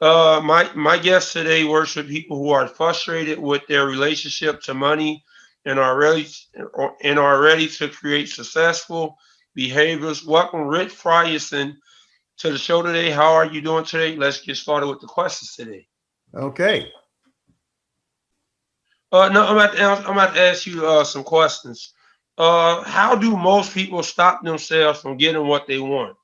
My guest today works with people who are frustrated with their relationship to money and are ready to create successful behaviors. Welcome, Rich Friesen, to the show today. How are you doing today? Let's get started with the questions today. Okay. No, I'm about to ask you some questions. How do most people stop themselves from getting what they want?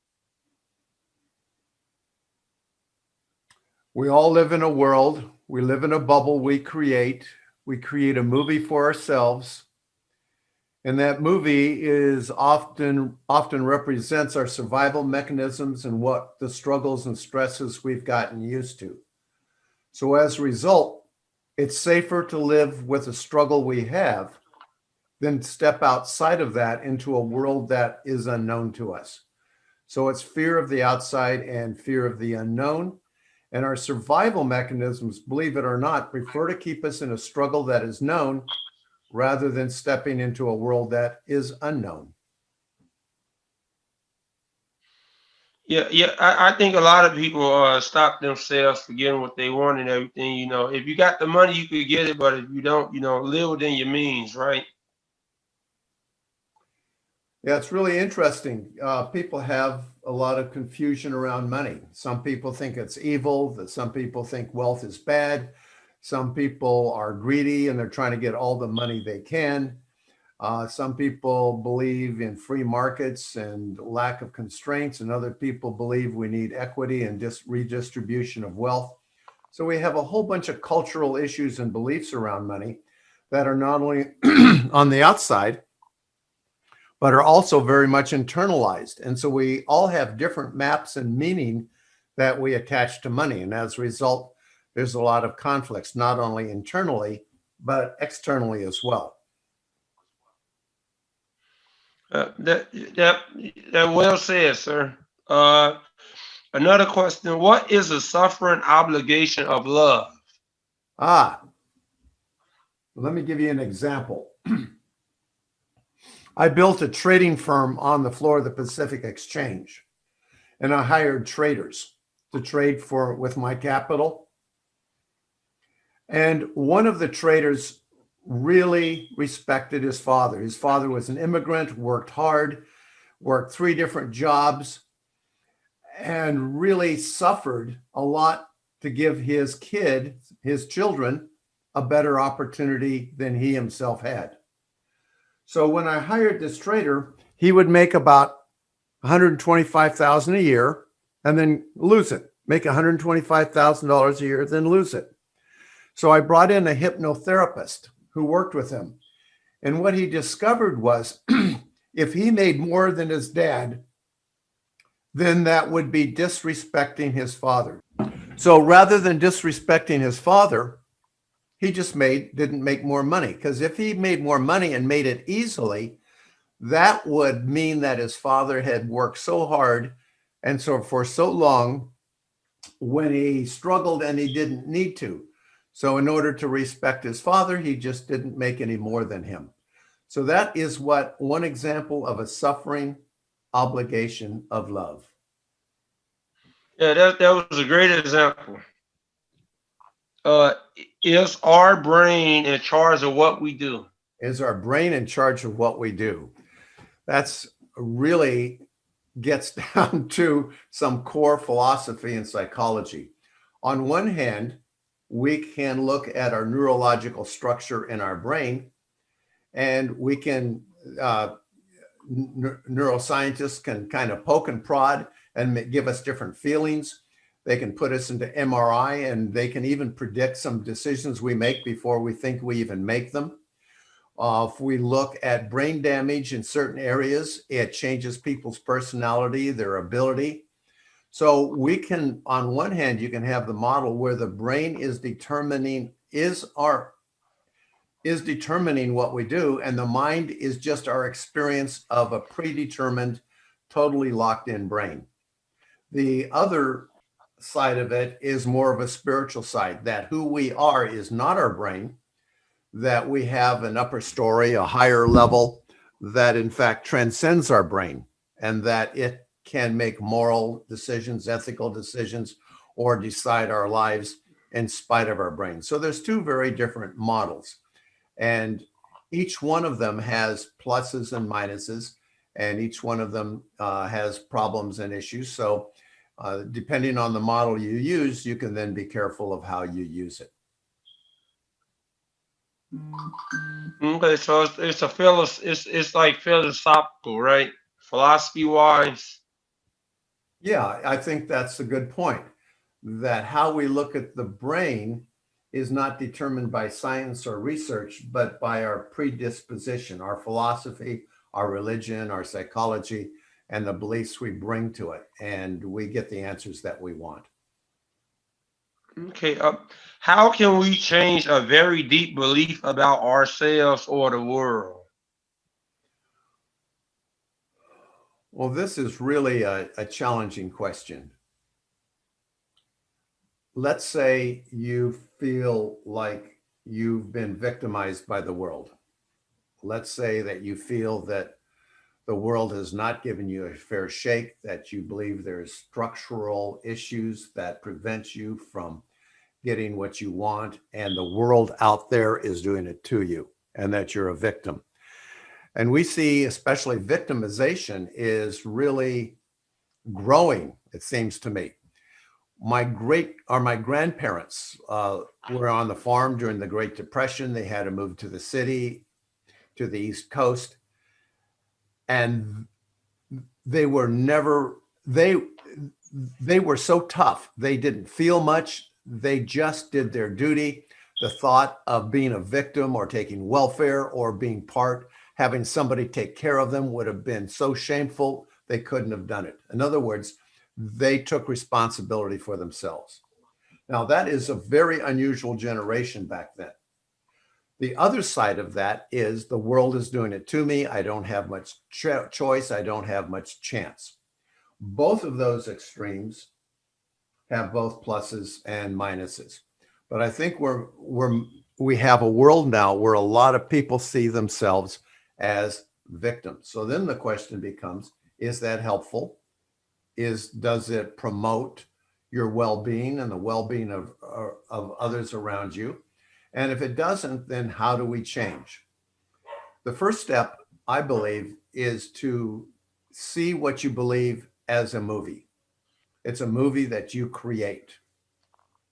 We all live in a world. We live in a bubble we create. We create a movie for ourselves. And that movie is often represents our survival mechanisms and what the struggles and stresses we've gotten used to. So as a result, it's safer to live with the struggle we have than step outside of that into a world that is unknown to us. So it's fear of the outside and fear of the unknown. And our survival mechanisms, believe it or not, prefer to keep us in a struggle that is known rather than stepping into a world that is unknown. I think a lot of people stop themselves for getting what they want and everything. If you got the money, you could get it, but if you don't, live within your means, right? Yeah, it's really interesting. People have a lot of confusion around money. Some people think it's evil, that some people think wealth is bad. Some people are greedy and they're trying to get all the money they can. Some people believe in free markets and lack of constraints, and other people believe we need equity and just redistribution of wealth. So we have a whole bunch of cultural issues and beliefs around money that are not only on the outside, but are also very much internalized. And so we all have different maps and meaning that we attach to money. And as a result, there's a lot of conflicts, not only internally, but externally as well. That well said, sir. Uh, Another question: what is a suffering obligation of love? Ah, let me give you an example. I built a trading firm on the floor of the Pacific Exchange, and I hired traders to trade for with my capital. And one of the traders really respected his father. His father was an immigrant, worked hard, worked three different jobs, and really suffered a lot to give his children, a better opportunity than he himself had. So when I hired this trader, he would make about 125,000 a year and then lose it. Make $125,000 a year, then lose it. So I brought in a hypnotherapist who worked with him. And what he discovered was if he made more than his dad, then that would be disrespecting his father. So rather than disrespecting his father, he just didn't make more money. Because if he made more money and made it easily, that would mean that his father had worked so hard and so for so long when he struggled and he didn't need to. So in order to respect his father, he just didn't make any more than him. So that is what one example of a suffering obligation of love. Yeah, that was a great example. Uh, is our brain in charge of what we do? Is our brain in charge of what we do? That's really gets down to some core philosophy in psychology. On one hand, we can look at our neurological structure in our brain, and we can, neuroscientists can kind of poke and prod and give us different feelings. They can put us into MRI, and they can even predict some decisions we make before we think we even make them. If we look at brain damage in certain areas, it changes people's personality, their ability. So we can, on one hand, you can have the model where the brain is determining what we do, and the mind is just our experience of a predetermined, totally locked in brain. The other side of it is more of a spiritual side, that who we are is not our brain, that we have an upper story, a higher level that in fact transcends our brain, and that it can make moral decisions, ethical decisions, or decide our lives in spite of our brain. So there's two very different models, and each one of them has pluses and minuses, and each one of them has problems and issues. So depending on the model you use, you can then be careful of how you use it. Okay, so it's a it's like philosophical, right? Philosophy wise. Yeah, I think that's a good point. That how we look at the brain is not determined by science or research, but by our predisposition, our philosophy, our religion, our psychology, and the beliefs we bring to it. And we get the answers that we want. Okay, how can we change a very deep belief about ourselves or the world? Well, this is really a challenging question. Let's say you feel like you've been victimized by the world. Let's say that you feel that the world has not given you a fair shake, that you believe there's structural issues that prevent you from getting what you want, and the world out there is doing it to you, and that you're a victim. And we see, especially victimization, is really growing, it seems to me. My grandparents were on the farm during the Great Depression. They had to move to the city, to the East Coast, and they were never they were so tough. They didn't feel much. They just did their duty. The thought of being a victim or taking welfare or being having somebody take care of them would have been so shameful, they couldn't have done it. In other words, they took responsibility for themselves. Now, that is a very unusual generation back then. The other side of that is the world is doing it to me. I don't have much choice. I don't have much chance. Both of those extremes have both pluses and minuses. But I think we have a world now where a lot of people see themselves as victims. So then the question becomes, is that helpful? Does it promote your well-being and the well-being of others around you? And if it doesn't, then how do we change? The first step, I believe, is to see what you believe as a movie. It's a movie that you create.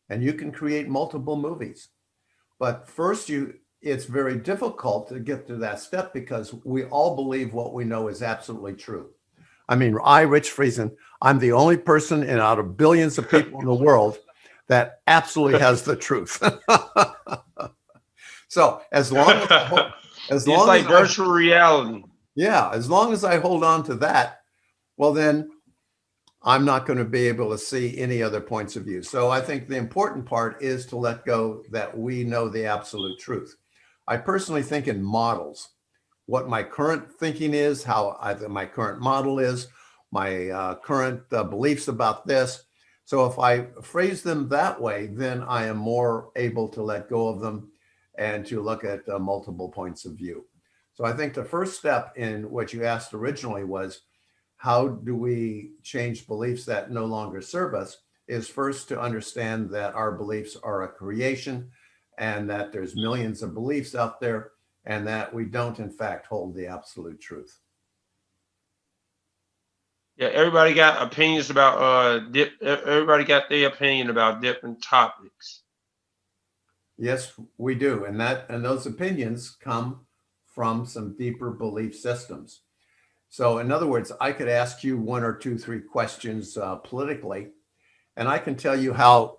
And you can create multiple movies. But first, it's very difficult to get to that step because we all believe what we know is absolutely true. I mean, Rich Friesen, I'm the only person out of billions of people in the world that absolutely has the truth. So as long as it's like virtual reality. Yeah, as long as I hold on to that, well, then I'm not going to be able to see any other points of view. So I think the important part is to let go that we know the absolute truth. I personally think in models, what my current thinking is, how my current model is, my current beliefs about this. So if I phrase them that way, then I am more able to let go of them and to look at multiple points of view. So I think the first step in what you asked originally was, how do we change beliefs that no longer serve us, is first to understand that our beliefs are a creation and that there's millions of beliefs out there and that we don't, in fact, hold the absolute truth. Yeah, everybody got opinions about everybody got their opinion about different topics. Yes, we do. And those opinions come from some deeper belief systems. So in other words, I could ask you one or two, three questions politically, and I can tell you how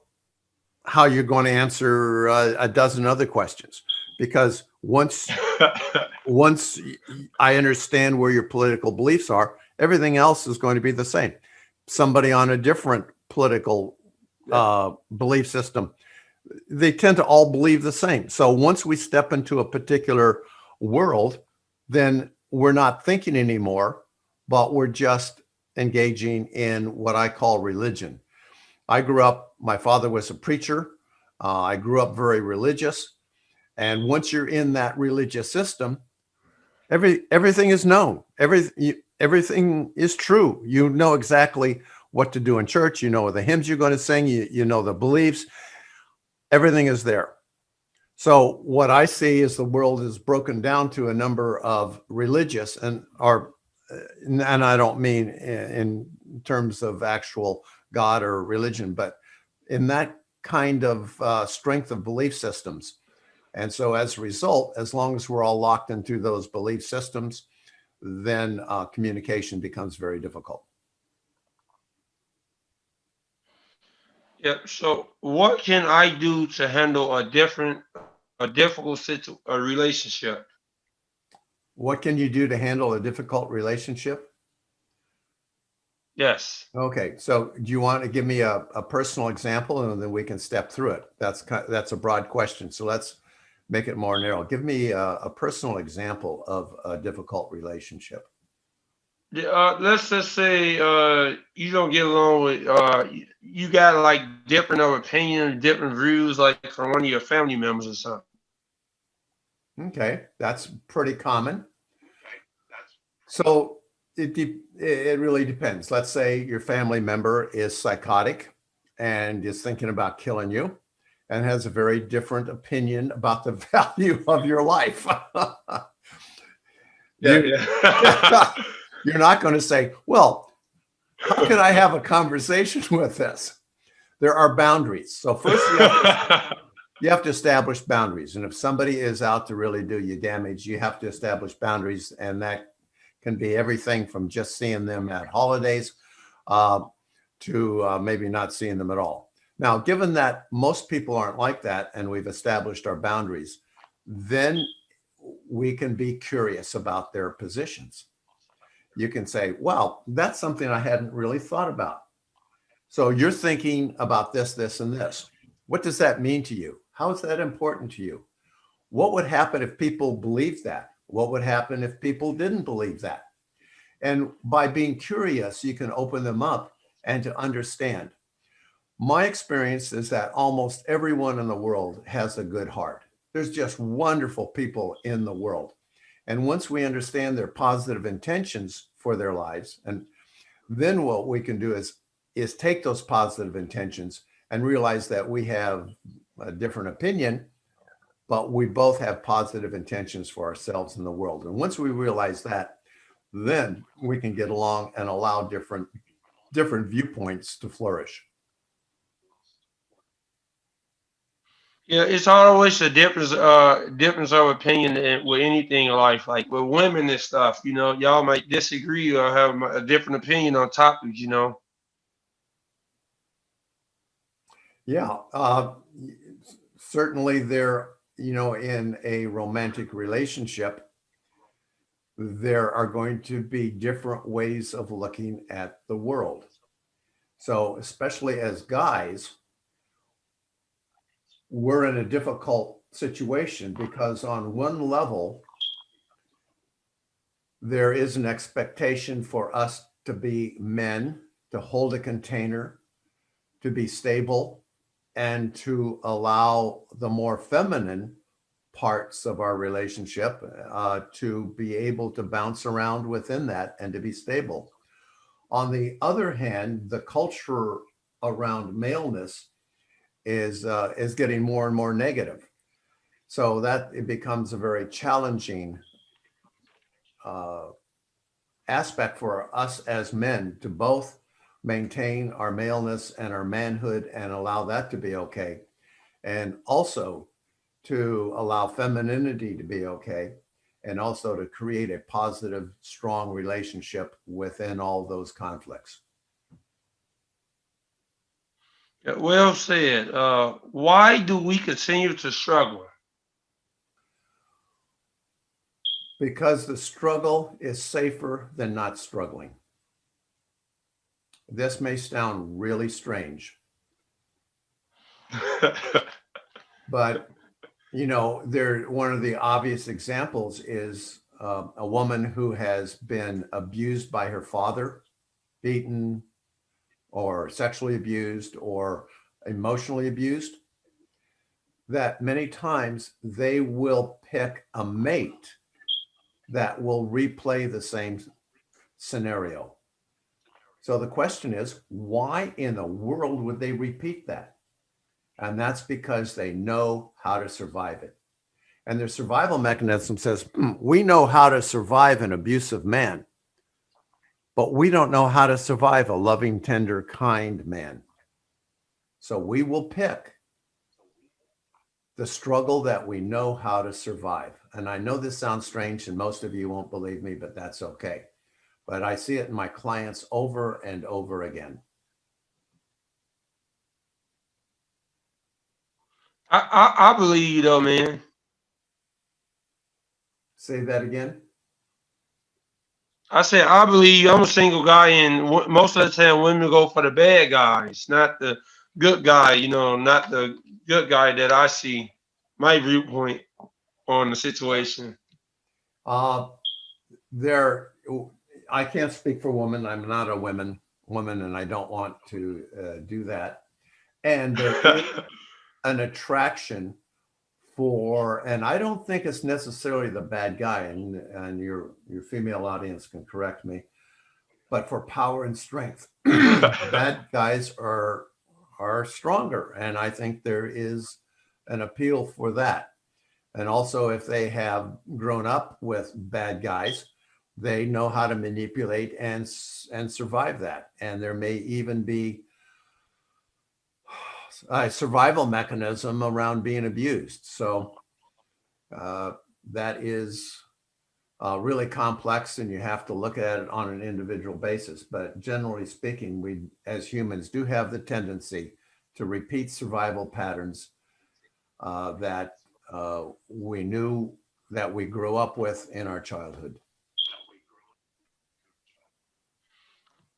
you're going to answer a dozen other questions. Because once I understand where your political beliefs are, everything else is going to be the same. Somebody on a different political belief system, they tend to all believe the same. So once we step into a particular world, then we're not thinking anymore, but we're just engaging in what I call religion. I grew up, my father was a preacher. I grew up very religious. And once you're in that religious system, everything is known. Everything is true. You know exactly what to do in church. You know the hymns you're going to sing. You know the beliefs. Everything is there. So what I see is the world is broken down to a number of religious and I don't mean in terms of actual God or religion, but in that kind of strength of belief systems. And so as a result, as long as we're all locked into those belief systems, then communication becomes very difficult. Yeah. So, what can I do to handle a difficult a relationship? What can you do to handle a difficult relationship? Yes. Okay, so do you want to give me a personal example and then we can step through it? That's a broad question. So let's make it more narrow. Give me a personal example of a difficult relationship. Let's just say you don't get along with you got like different of opinion, different views, like from one of your family members or something. Okay, that's pretty common. So it really depends. Let's say your family member is psychotic and is thinking about killing you and has a very different opinion about the value of your life. Yeah, you yeah. you're not going to say, well, how can I have a conversation with this? There are boundaries. So first you have to establish boundaries. And if somebody is out to really do you damage, you have to establish boundaries. And that can be everything from just seeing them at holidays uh, to maybe not seeing them at all. Now, given that most people aren't like that and we've established our boundaries, then we can be curious about their positions. You can say, well, that's something I hadn't really thought about. So you're thinking about this, this, and this. What does that mean to you? How is that important to you? What would happen if people believed that? What would happen if people didn't believe that? And by being curious, you can open them up and to understand. My experience is that almost everyone in the world has a good heart. There's just wonderful people in the world. And once we understand their positive intentions for their lives, and then what we can do is take those positive intentions and realize that we have a different opinion, but we both have positive intentions for ourselves in the world. And once we realize that, then we can get along and allow different viewpoints to flourish. Yeah, it's always a difference of opinion with anything in life, like with women and stuff. Y'all might disagree or have a different opinion on topics. Yeah, certainly there, in a romantic relationship, there are going to be different ways of looking at the world. So, especially as guys, we're in a difficult situation because, on one level, there is an expectation for us to be men, to hold a container, to be stable, and to allow the more feminine parts of our relationship to be able to bounce around within that and to be stable. On the other hand, the culture around maleness is getting more and more negative, so that it becomes a very challenging uh, aspect for us as men to both maintain our maleness and our manhood and allow that to be okay, and also to allow femininity to be okay, and also to create a positive, strong relationship within all those conflicts. Yeah, well said. Why do we continue to struggle? Because the struggle is safer than not struggling. This may sound really strange, but there one of the obvious examples is a woman who has been abused by her father, beaten or sexually abused or emotionally abused, that many times they will pick a mate that will replay the same scenario. So the question is, why in the world would they repeat that? And that's because they know how to survive it. And their survival mechanism says, we know how to survive an abusive man, but we don't know how to survive a loving, tender, kind man. So we will pick the struggle that we know how to survive. And I know this sounds strange and most of you won't believe me, but that's okay. But I see it in my clients over and over again. I believe you though, man. Say that again. I said I believe you. I'm a single guy, and most of the time women go for the bad guys, not the good guy. Not the good guy that I see. My viewpoint on the situation. Uh, there, I can't speak for women. I'm not a woman, and I don't want to do that. And there is an attraction for, and I don't think it's necessarily the bad guy, and your female audience can correct me, but for power and strength. Bad guys are stronger, and I think there is an appeal for that. And also, if they have grown up with bad guys, they know how to manipulate and survive that. And there may even be a survival mechanism around being abused. So uh, that is really complex, and you have to look at it on an individual basis. But generally speaking, we as humans do have the tendency to repeat survival patterns that we knew that we grew up with in our childhood.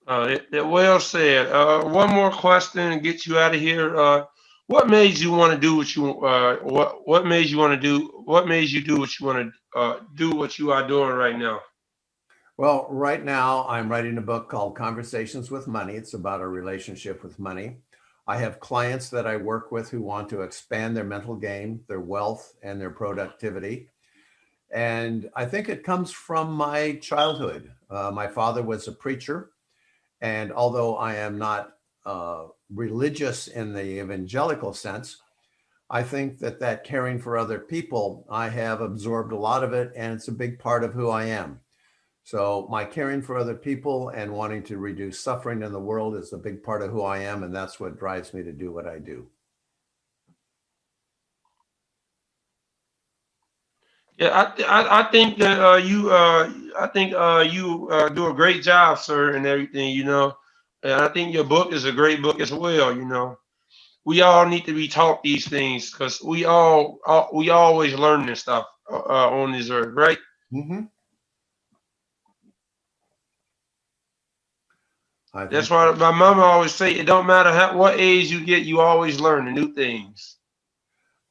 Well said. One more question and get you out of here. What made you want to do what you what made you want to do what made you do what you want to do what you are doing right now? Well, right now I'm writing a book called Conversations with Money. It's about our relationship with money. I have clients that I work with who want to expand their mental game, their wealth, and their productivity. And I think it comes from my childhood. My father was a preacher. And although I am not religious in the evangelical sense, I think that caring for other people, I have absorbed a lot of it, and it's a big part of who I am. So my caring for other people and wanting to reduce suffering in the world is a big part of who I am, and that's what drives me to do what I do. Yeah, I think that you do a great job, sir, and everything. And I think your book is a great book as well. We all need to be taught these things because we always learn this stuff on this earth, right? Hmm. I That's think why my mama always say it don't matter what age you get, you always learn the new things.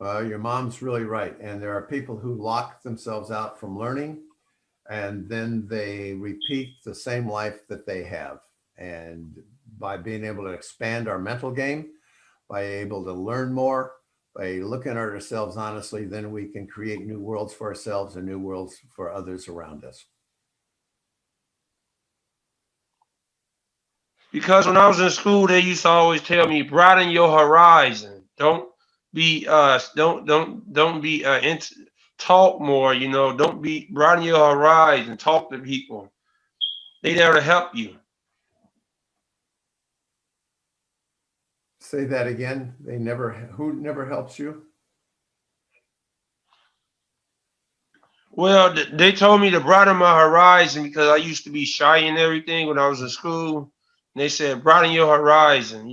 your mom's really right. And there are people who lock themselves out from learning, and then they repeat the same life that they have. And by being able to expand our mental game, by able to learn more, by looking at ourselves honestly, then we can create new worlds for ourselves and new worlds for others around us. Because when I was in school, they used to always tell me, broaden your horizon. Don't be talk more. Don't be broaden your horizon. Talk to people. They there to help you. Say that again. Who never helps you? Well, they told me to broaden my horizon because I used to be shy and everything when I was in school. And they said broaden your horizon.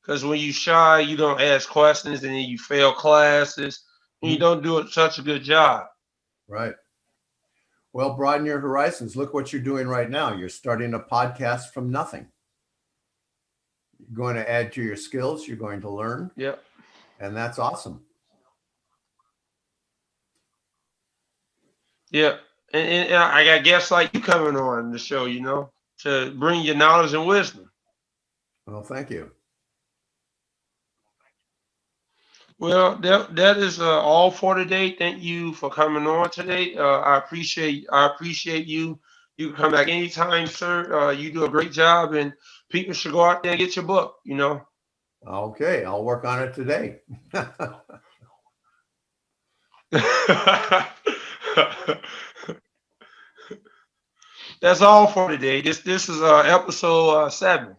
Because when you shy, you don't ask questions, and then you fail classes, and you Mhm. don't do such a good job. Right. Well, broaden your horizons. Look what you're doing right now. You're starting a podcast from nothing. You're going to add to your skills. You're going to learn, Yeah, and that's awesome. yeah. And I got guests like you coming on the show, to bring your knowledge and wisdom. Well, thank you. Well, that is all for today. Thank you for coming on today. I appreciate you You can come back anytime, sir. You do a great job, and people should go out there and get your book. Okay, I'll work on it today. That's all for today. This is episode 7.